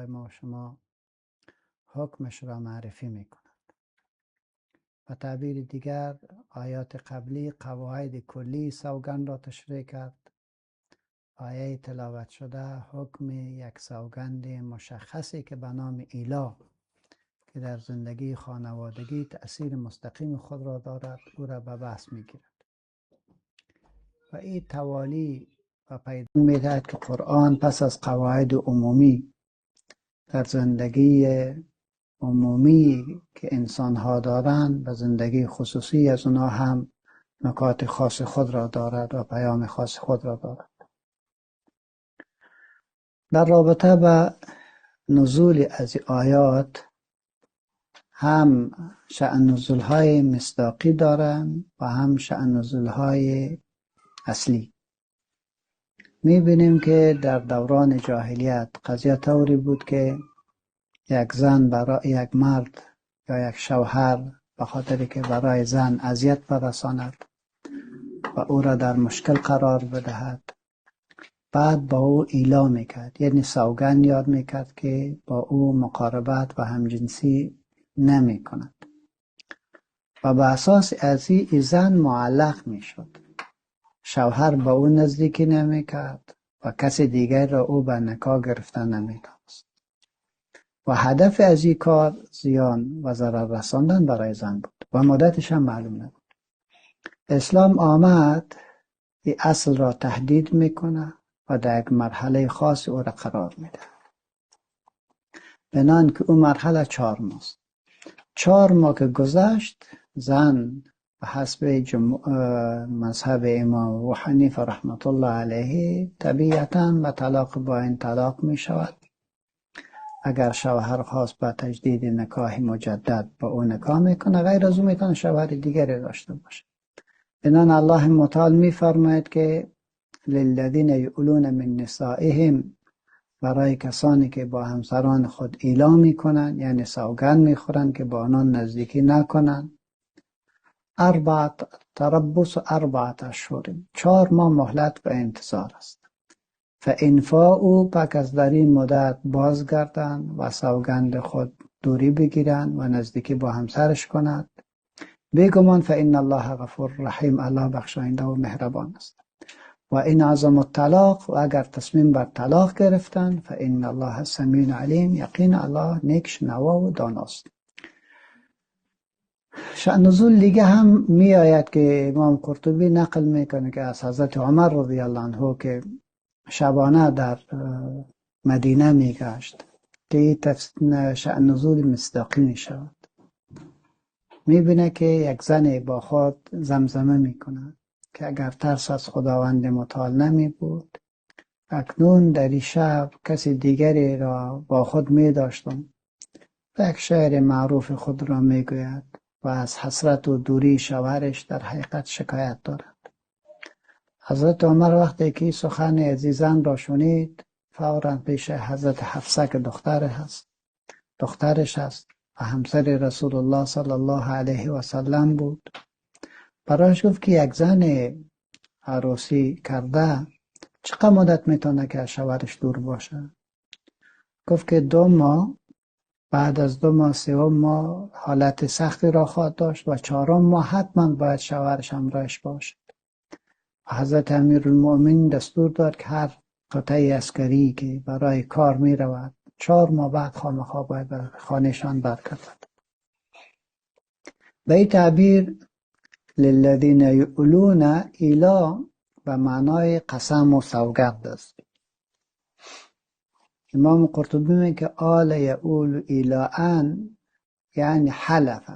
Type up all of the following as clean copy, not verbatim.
برای ما شما حکمش را معرفی میکند. و تعبیر دیگر آیات قبلی قواعد کلی سوگند را تشریح کرد. آیه تلاوت شده حکم یک سوگند مشخصی که به نام ایلا که در زندگی خانوادگی تأثیر مستقیم خود را دارد او را به بحث میگیرد. و این توالی و پیدا میدهد که قرآن پس از قواعد عمومی در زندگی عمومی که انسان ها دارند و زندگی خصوصی از اونها هم نکات خاص خود را دارد و پیام خاص خود را دارد. در رابطه با نزول از آیات هم شأن نزول های مصداقی دارند و هم شأن نزول های اصلی. میبینیم که در دوران جاهلیت قضیه طوری بود که یک زن برای یک مرد یا یک شوهر به خاطر که برای زن اذیت برساند و او را در مشکل قرار بدهد، بعد با او ایلا میکرد، یعنی سوگند یاد میکرد که با او مقاربت و همجنسی نمی کند و به اساس از این زن معلق میشد. شوهر با او نزدیکی نمی کرد و کسی دیگر را او به نکاح گرفتن نمی دانست و هدف از این کار زیان و ضرر رساندن برای زن بود و مدتش هم معلوم نبود. اسلام آمد این اصل را تهدید میکنه و در یک مرحله خاص او را قرار میده. بنان که اون مرحله 4 ماست. 4 ماه که گذشت، زن به حسب مذهب امام ابو حنیفه رحمت الله علیه طبیعتاً به طلاق باین طلاق می شود. اگر شوهر خواست با تجدید نکاح مجدد با او نکاح میکنه، غیر از او میتونه شوهر دیگری داشته باشه. بنان الله متعال می فرماید که للذین یؤلون من نسائهم، برای کسانی که با همسران خود ایلا میکنن، یعنی سوگند میخورن که با آنان نزدیکی نکنن، تربص 4 اشهر، 4 ماه مهلت و انتظار است. فإن فاءوا، پس از در این مدت بازگردند و سوگند خود دوری بگیرند و نزدیکی با همسرش کنند، بیگمان فإن الله غفور رحیم، الله بخشاینده و مهربان است. و این عزم الطلاق، و اگر تصمیم بر طلاق گرفتن، فإن الله سمیع علیم، یقین الله نیک شنوا و داناست. شأن نزول دیگه هم می آید که امام قرطبی نقل میکنه که از حضرت عمر رضی الله عنه که شبانه در مدینه میگشت که شأن نزول مصداقی می شود. میبینه که یک زن با خود زمزمه میکنه که اگر ترس از خداوند متعال نمی بود، اکنون در این شب کسی دیگری را با خود می داشتم. یک شعر معروف خود را می گوید و از حسرت و دوری شوهرش در حقیقت شکایت دارد. حضرت عمر وقتی که سخن عزیزان را شنید، فوراً پیش حضرت حفصه که دخترش هست و همسر رسول الله صلی الله علیه و سلم بود، برایش گفت که یک زن عروسی کرده چقدر مدت میتونه که از شوهرش دور باشه؟ گفت که 2 ماه، بعد از 2 ماه 3 ماه حالت سختی را خواهد داشت و 4 ماه حتما باید شوهرش همراهش باشد. حضرت امیرالمؤمنین دستور داد که هر قطعه عسکری که برای کار می رود 4 ماه بعد خامخواه باید به خانهشان برگردد. به این تعبیر للذین یؤلون ایلا به معنای قسم و سوگند است. امام قرطبی میگه که آل یؤول ایلاءً یعنی حلف،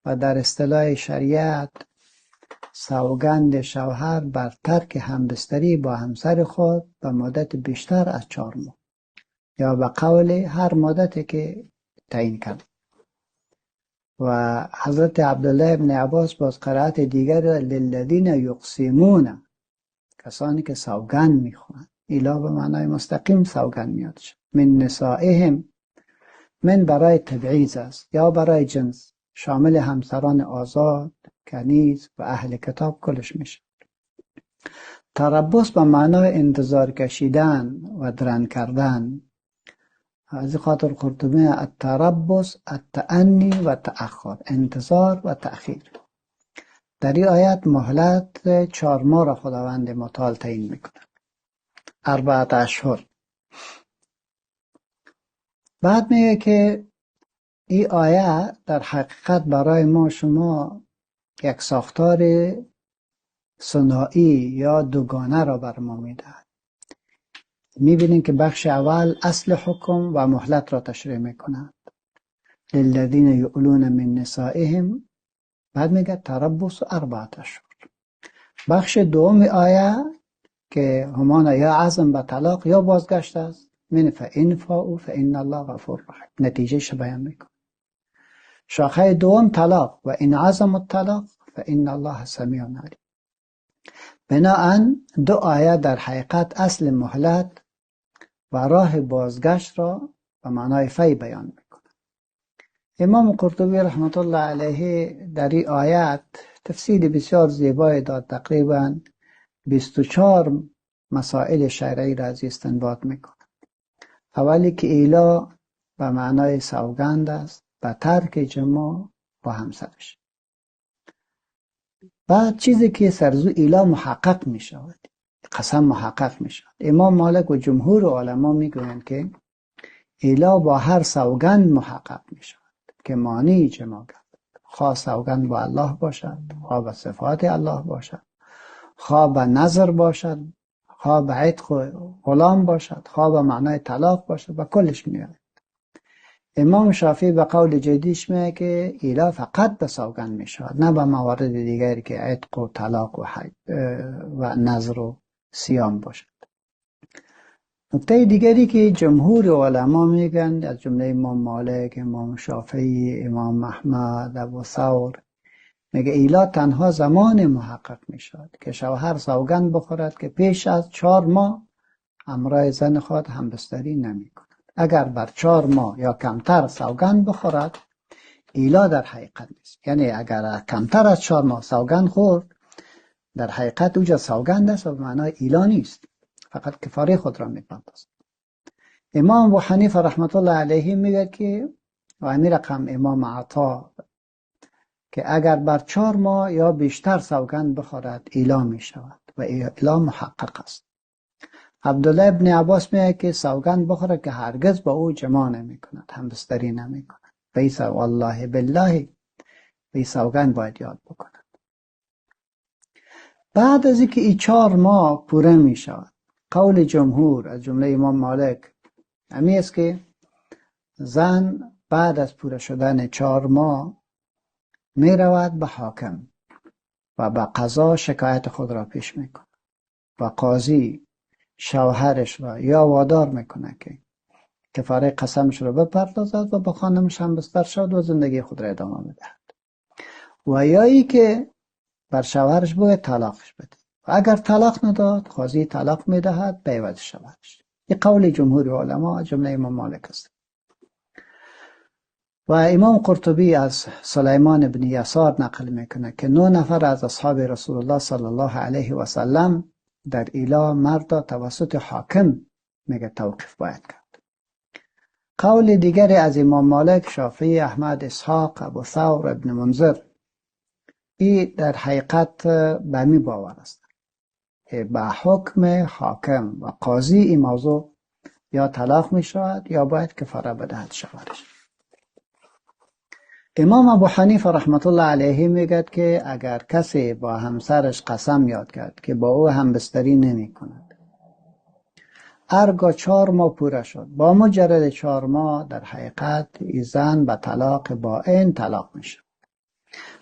و در اصطلاح شریعت سوگند شوهر بر ترک همبستری با همسر خود به مدت بیشتر از 4 ماه یا به قول هر مدتی که تعیین کرد. و حضرت عبدالله ابن عباس باز قرائت دیگر للذین یقسمون، کسانی که سوگند میخورند. ایلا به معنای مستقیم سوگند میاد. من نسائهم، من برای تبعیض است یا برای جنس، شامل همسران آزاد، کنیز و اهل کتاب کلش میشه. تربص به معنای انتظار کشیدن و درن کردن از این خاطر قرطبی التربص التأنی و تأخر، انتظار و تأخیر. در این آیت مهلت 4 ماه را خداوند متعال تعیین میکنه، 4 اشهر. بعد میگه که این آیه در حقیقت برای ما شما یک ساختار ثنایی یا دوگانه را بر ما میدهد. میبینیم که بخش اول اصل حکم و مهلت را تشریح میکنند، للذین یؤلون من نسائهم، بعد میگه تربص 4 اشهر. بخش دوم آیه که همان یا عزم به طلاق یا بازگشت است، من فإن فاءوا فإن الله غفور رحیم، نتیجه بیان میکنه. شاخه دوم طلاق، و این عزم الطلاق فإن الله سمیع علیم. بناهن 2 آیه در حقیقت اصل مهلت و راه بازگشت را به معنای فی بیان میکنه. امام قرطبی رحمت الله علیه در این آیت تفسیر بسیار زیبای داد، تقریبا 24 مسائل شرعی را از استنباط میکنه. اولی که ایلا به معنای سوگند است به ترک جماع با همسرش. بعد چیزی که سرزو ایلا محقق می شود، قسم محقق می شود. امام مالک و جمهور علما می گویند که ایلا با هر سوگند محقق می شود که معنی جماع گردد، خواه سوگند با الله باشد، خواه به صفات الله باشد، خواه به نظر باشد، خواه به عتق غلام باشد، خواه به معنای طلاق باشد، و کلش می آید. امام شافعی به قول جدیدش میگه که ایلا فقط به سوگند می شود، نه به موارد دیگری که عتق و طلاق و حج و نظر و صیام باشد. نکته دیگری که جمهور علما میگن، از جمله امام مالک، امام شافعی، امام احمد، ابو ثور، میگه ایلا تنها زمان محقق می شود که شوهر سوگند بخورد که پیش از 4 ماه همراه زن خود همبستری نمی کند. اگر بر 4 ماه یا کمتر سوگند بخورد، ایلا در حقیقت نیست. یعنی اگر کمتر از 4 ماه سوگند خورد، در حقیقت اوجا سوگند است و به معنای ایلا نیست، فقط کفاره خود را میپردازد. امام ابو حنیفه رحمت الله علیه میگه که، و امیر رقم امام عطا، که اگر بر 4 ماه یا بیشتر سوگند بخورد ایلا می شود و ایلا محقق است. عبدالله ابن عباس میگه که سوگند بخورد که هرگز با او جماع نمی کند، همبستری نمی کند، و والله بالله، به سوگند باید یاد بکند. بعد از اینکه این 4 ماه پوره می شود، قول جمهور از جمله امام مالک همی است که زن بعد از پوره شدن 4 ماه می رود به حاکم و به قضا شکایت خود را پیش می کند و قاضی شوهرش را یا وادار میکنه که کفاره قسمش را بپردازد و با خانمش هم بستر شد و زندگی خود را ادامه بدهد، و یا ای که بر شوهرش باید طلاقش بده، و اگر طلاق نداد قاضی طلاق میدهد به عوض شوهرش. این قول جمهور علما جمله امام مالک است. و امام قرطبی از سلیمان بن یسار نقل میکنه که 9 نفر از اصحاب رسول الله صلی الله علیه و سلم در ایلا مرد توسط حاکم میگه توقیف باید کرد. قول دیگر از امام مالک، شافعی، احمد، اسحاق، ابو ثور، ابن منذر، این در حقیقت به می باور است که به حکم حاکم و قاضی این موضوع یا طلاق می شود یا باید کفاره بدهد شوهرش. امام ابو حنیفه رحمت الله علیه میگد که اگر کسی با همسرش قسم یاد کرد که با او همبستری نمی کند، هرگاه 4 ماه پوره شد، با مجرد 4 ماه در حقیقت این زن به طلاق بائن طلاق میشه.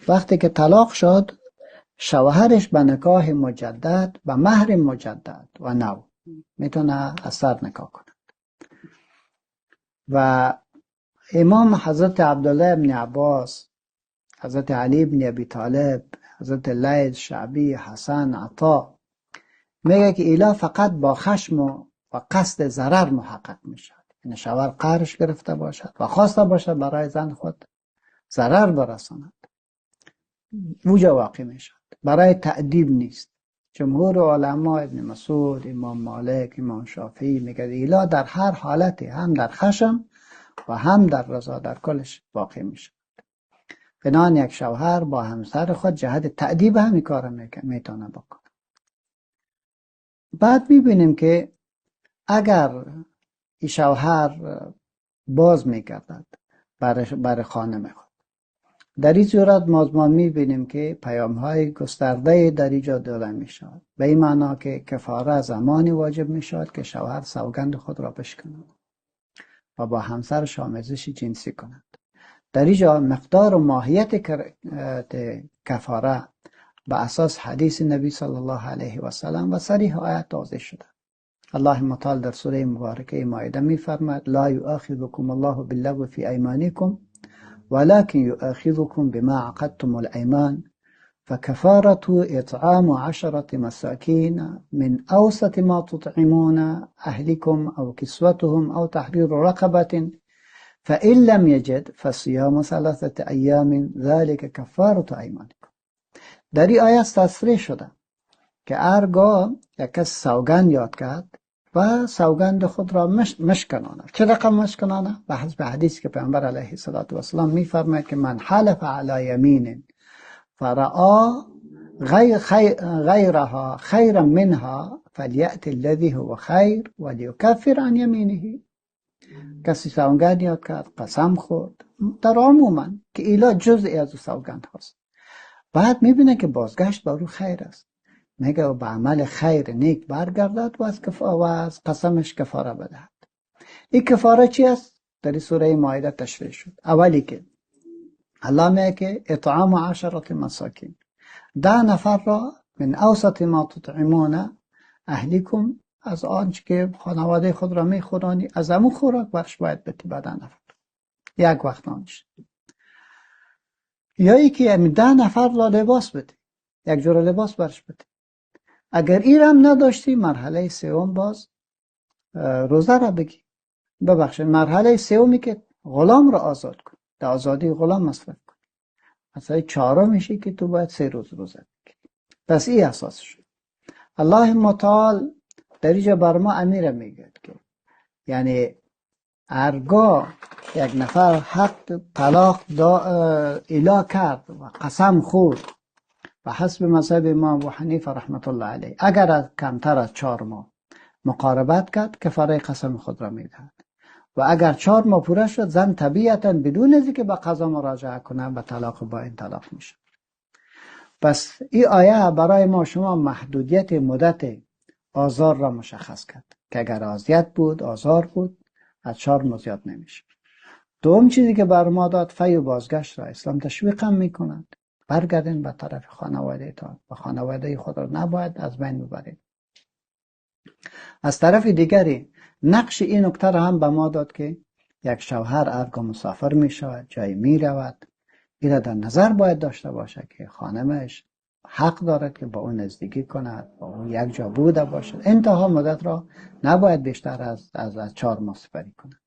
وقتی که طلاق شد، شوهرش به نکاح مجدد، به مهر مجدد و نو میتونه از سر نکاح کند. و امام حضرت عبدالله ابن عباس، حضرت علی ابن ابی طالب، حضرت لیث، شعبی، حسن، عطا میگه که ایلا فقط با خشم و قصد ضرر محقق میشد. یعنی شوهر قهرش گرفته باشد و خواسته باشد برای زن خود ضرر برساند، اوجا واقع میشد، برای تأدیب نیست. جمهور علما، ابن مسعود، امام مالک، امام شافعی میگه ایلا در هر حالتی، هم در خشم و هم در رضا، در کلش واقع میشه. بنان یک شوهر با همسر خود جهت تأدیب همین کار میتونه بکنه. بعد میبینیم که اگر این شوهر باز میگردد برای خانم خود، در این صورت ما میبینیم که پیام های گسترده در اینجا داده میشود، به این معنا که کفاره زمانی واجب میشود که شوهر سوگند خود را بشکند و با همسرش آمیزش جنسی کند. در اینجا مقدار و ماهیت کفاره به اساس حدیث نبی صلی الله علیه و سلم و صریح آیت واضح شده. الله متعال در سوره مبارکه مائده میفرماید لا یؤاخذکم الله باللغو فی ایمانکم ولكن يؤاخذكم بما عقدتم الأيمان فكفارة إطعام 10 مساكين من أوسط ما تطعمون أهلكم أو كسوتهم أو تحرير رقبة فإن لم يجد فصيام 3 أيام ذلك كفارة أيمانكم. در این آیه تصریح شده که هرگاه یک کس سوگند یاد کرد و سوگند خود را مشکناند. چه رقم مشکناند؟ به حسب حدیث که پیامبر علیه الصلاة و السلام میفرماید که من حلف علی یمین فرآ غیرها خیرا منها فلیأت الذی هو خیر ولیکفر عن یمینه. کسی سوگند یاد کرد، قسم خورد، در عموما که ایلا جزئی از سوگند هست، بعد میبینه که بازگشت بر او خیر است، میگه به عمل خیر نیک برگردد و از قسمش کفاره بدهد. این کفاره چی است؟ در این سوره مائده تشریح شد. اولی که الله میگه که اطعام 10 مساکین، 10 نفر را من اوسط ما تطعمون اهلیکم، از آنچه که خانواده خود را میخورانی از همون خوراک برش باید بدی به 10 نفر یک وقت آنش. یا ای که 10 نفر را لباس بدی، یک جور لباس برش بدی. اگر این هم نداشتی، مرحله سوم باز روزه را بگی. ببخشید، مرحله سومی که غلام را آزاد کن، در آزادی غلام مصرف کن. مثلا 4 میشه که تو باید 3 روز روزه بگی. پس این اساس شد. الله متعال در اینجا بر ما امیر میگه که یعنی هرگاه یک نفر حق طلاق اعلا کرد و قسم خورد و حسب مذهب امام ابو حنیفه رحمت الله علیه، اگر از کمتر از 4 ماه مقاربت کرد کفاره قسم خود را میدهد و اگر 4 ماه پوره شد زن طبیعتا بدون از اینکه به قضا مراجعه کنه به طلاق با این طلاق میشه. پس این آیه برای ما شما محدودیت مدت آزار را مشخص کرد که اگر اذیت بود، آزار بود، از 4 ماه زیاد نمیشه. دوم چیزی که بر ما داد فی و بازگشت را اسلام تشویق هم میکند. برگردین به طرف خانواده تا و خانواده خود را نباید از بین ببرید. از طرف دیگری نقش این نکته را هم به ما داد که یک شوهر هرگاه مسافر می شود، جایی می رود، این را در نظر باید داشته باشه که خانمش حق دارد که با اون نزدیکی کند، با اون یک جا بوده باشد. انتها مدت را نباید بیشتر از 4 ماه سپری کند.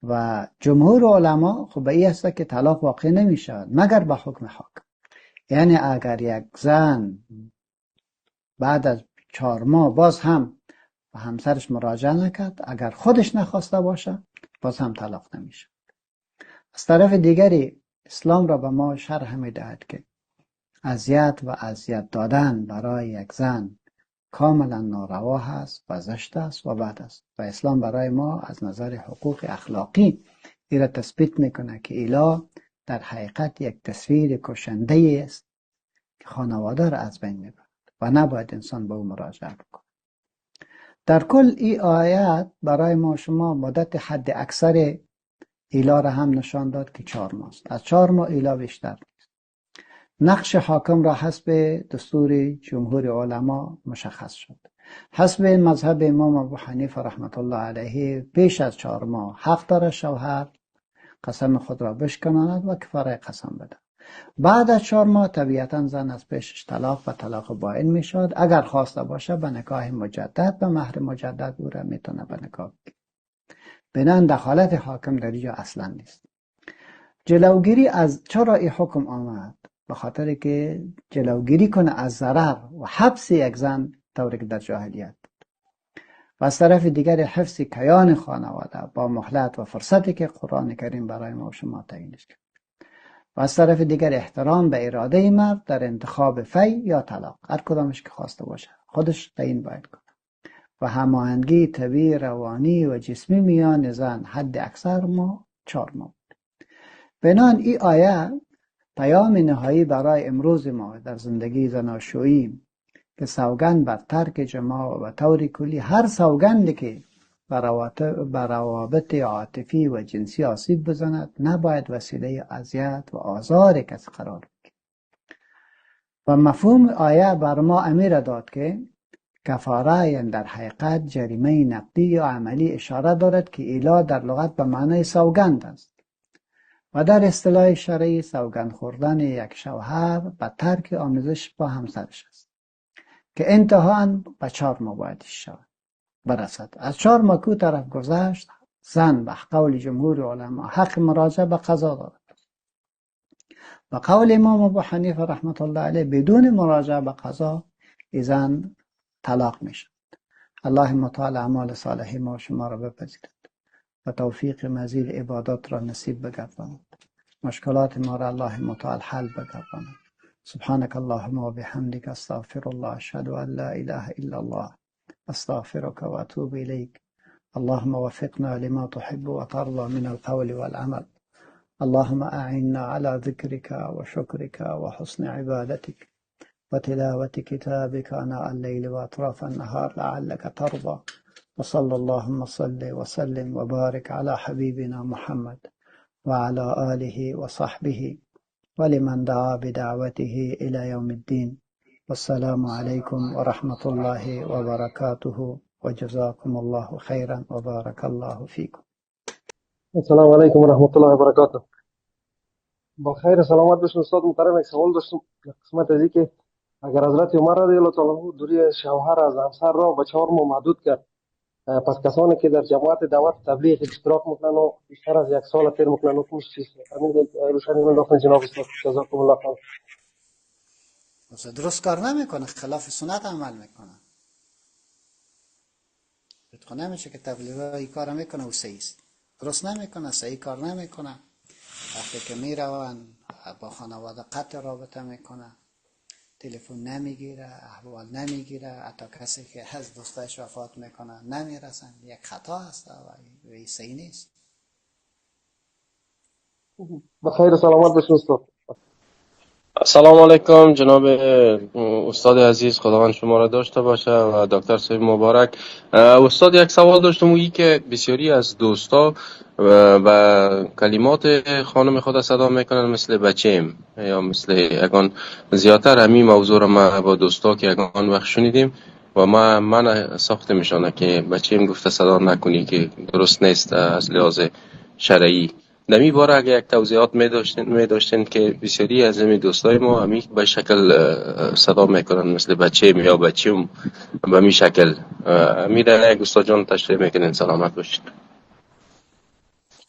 و جمهور علما خب به این است که طلاق واقع نمی شود مگر به حکم حاکم. یعنی اگر یک زن بعد از 4 ماه باز هم به همسرش مراجعه نکرد، اگر خودش نخواسته باشه باز هم طلاق نمی شود. از طرف دیگری اسلام را به ما شرح می دهد که اذیت و اذیت دادن برای یک زن کاملا ناروا است و زشت است و بد است و اسلام برای ما از نظر حقوق اخلاقی این را تثبیت میکنه که ایلا در حقیقت یک تصویر کشنده است که خانواده را از بین میبرد و نباید انسان به او مراجعه بکنه. در کل این آیات برای ما شما مدت حد اکثر ایلا را هم نشان داد که 4 ماه است. از 4 ماه ایلا بیشتر نیست. نقش حاکم را حسب دستور جمهور علما مشخص شد. حسب مذهب امام ابو حنیفه رحمت الله علیه پیش از 4 ماه حق دارد شوهر قسم خود را بشکند و کفاره قسم بده. بعد از 4 ماه طبیعتا زن از پیشش طلاق و طلاق بائن می شود. اگر خواسته باشه به نکاح مجدد و مهر مجدد او را میتونه به نکاح بگیرد. بنابراین دخالت حاکم در اینجا اصلا نیست. جلوگیری از چرا این حکم آمد به خاطر که جلوگیری کنه از ضرر و حبس یک زن طوری که در جاهلیت. و از طرف دیگر حفظ کیان خانواده با مهلت و فرصتی که قرآن کریم برای ما و شما تعیینش کرد. و از طرف دیگر احترام به اراده مرد در انتخاب فی یا طلاق، هر کدامش که خواسته باشه خودش تعیین باید کنه. و هماهنگی طبیعی، روانی و جسمی میان زن حد اکثر 4 ماه. بنابراین این آیه پیام نهایی برای امروز ما در زندگی زناشویی که سوگند بر ترک جماع و طور کلی هر سوگندی که بر روابط عاطفی و جنسی آسیب بزند نباید وسیله اذیت و آزار کسی قرار بگیرد. و مفهوم آیه بر ما امر داد که کفاره یعنی در حقیقت جریمه نقدی یا عملی اشاره دارد که ایلا در لغت به معنای سوگند است و در اصطلاح شرعی سوگند خوردن یک شوهر به ترک آمیزش با همسرش است که انتهاً به 4 ماه باید برسد. از 4 ماه که طرف گذشت، زن به قول جمهور علما حق مراجعه به قضا دارد. و قول امام ابو حنیفه رحمت الله علیه بدون مراجعه به قضا زن طلاق میشد. الله متعال اعمال صالحی ما شما را بپذیرد و توفیق مزید عبادات را نصیب بگرداند. مشکلات ما را الله متعال حل بگرداند. سبحانك اللهم وبحمدك استغفر الله اشهد ان لا اله الا الله استغفرك واتوب اليك. اللهم وفقنا لما تحب وترضى من القول والعمل. اللهم اعنا على ذكرك وشكرك وحسن عبادتك وتلاوة كتابك آناء الليل وأطراف النهار لعلك ترضى. وصلى اللهم صل وسلم وبارك على حبيبنا محمد وعلى آله وصحبه ولمن دعا بدعوته إلى يوم الدين. والسلام عليكم ورحمة الله وبركاته وجزاكم الله خيرا وبارك الله فيكم. السلام علیکم و رحمت الله و برکاته. با خیر سلامت باشین استاد محترم. یک سوال داشتم در قسمت از این که اگر حضرت عمر رضی الله تعالی عنه دوری شوهر از همسر را به 4 ماه محدود کرد، پس کسانی که در جماعت دعوت تبلیغ اشتراک میکنن و بیشتر از 1 سال تیر میکنن حکمش چیست؟ همین روشنی من داخل جناب استاد جزاکم الله خیر. درست کار نمیکنه، خلاف سنت عمل میکنه. بهت نمیشه که تبلیغی کار میکنه و صحیح است. درست نمیکنه، صحیح کار نمیکنه. وقتی که میرون با خانواده قطع رابطه میکنه، تلفن نمیگیره، احوال نمیگیره، حتی کسی که از دوستایش وفات میکنه نمیرسن. یک خطا هست و این صحیح نیست. بخیر سلامت باشین استاد. سلام علیکم جناب استاد عزیز، خداوند شما را داشته باشه و دکتر صاحب مبارک. استاد یک سوال داشتم، اونی که بسیاری از دوستا و کلمات خانم خود صدا میکنن مثل بچیم یا مثل یگان. زیادتر همین موضوع را ما با دوستا که یگان وقت شنیدیم و من ساخته میشانه که بچیم گفته صدا نکنی که درست نیست از لحاظ شرعی. در این باره اگر یک توضیحات می داشتین که بسیاری از این دوستای ما همین به شکل صدا میکنن مثل بچه یا بچه‌م به می شکل. میره یک استاد جان تشریح میکنین. سلامت باشین.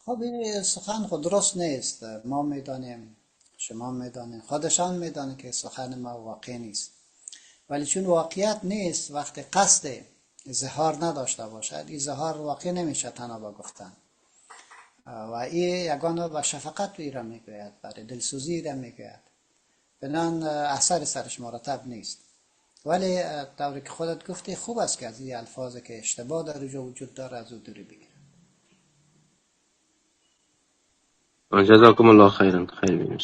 خب این سخن خود درست نیست. ما میدانیم، شما میدانیم، خودشان میدانه که سخن ما واقع نیست. ولی چون واقعیت نیست، وقتی قصد اظهار نداشته باشد، اظهار واقع نمیشه تنها با گفتن. و این یگانه با شفقت تو ایران میگوید، برای دلسوزی ایران میگوید. بنان اثر سرش مرتب نیست. ولی طوری که خودت گفتی خوب است که از این الفاظ که اشتباه در اینجا وجود داره از او دوری بگیره. جزاکم الله خیرا. خیر بینید.